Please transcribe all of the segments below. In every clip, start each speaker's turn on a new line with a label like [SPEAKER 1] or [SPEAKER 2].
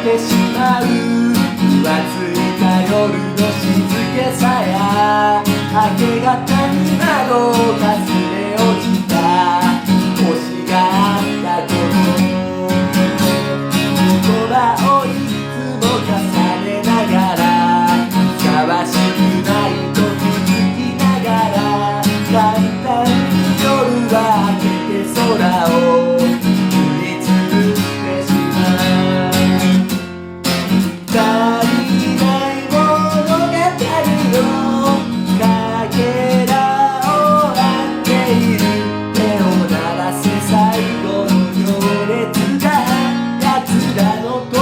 [SPEAKER 1] てしまう。浮ついた夜の静けさや明け方に窓をかすれ落ちた星があったこと、言葉をいつも重ねながらふさわしくないと気づきながら、簡単に夜は明けて空を塗りつぶしてしまう。足りない物語のかけらを編んでいる。手を鳴らせ最後の行列が、奴らの灯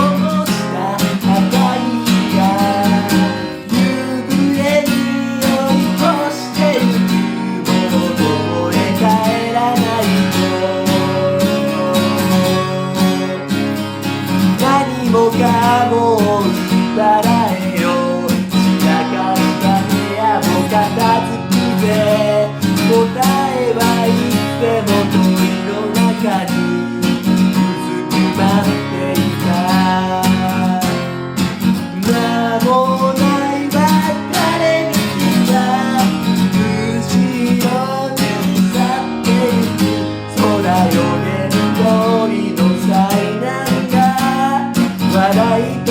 [SPEAKER 1] した赤い火が夕暮れに追い越してゆく。もうどこへ帰らないと、何もかも打たれよ。散らかった部屋も片付くぜ。答えはいつでも鳥の中にうずくまっていた。名もない別れ道が後ろに去ってゆく。空よげる通りの災難が笑いと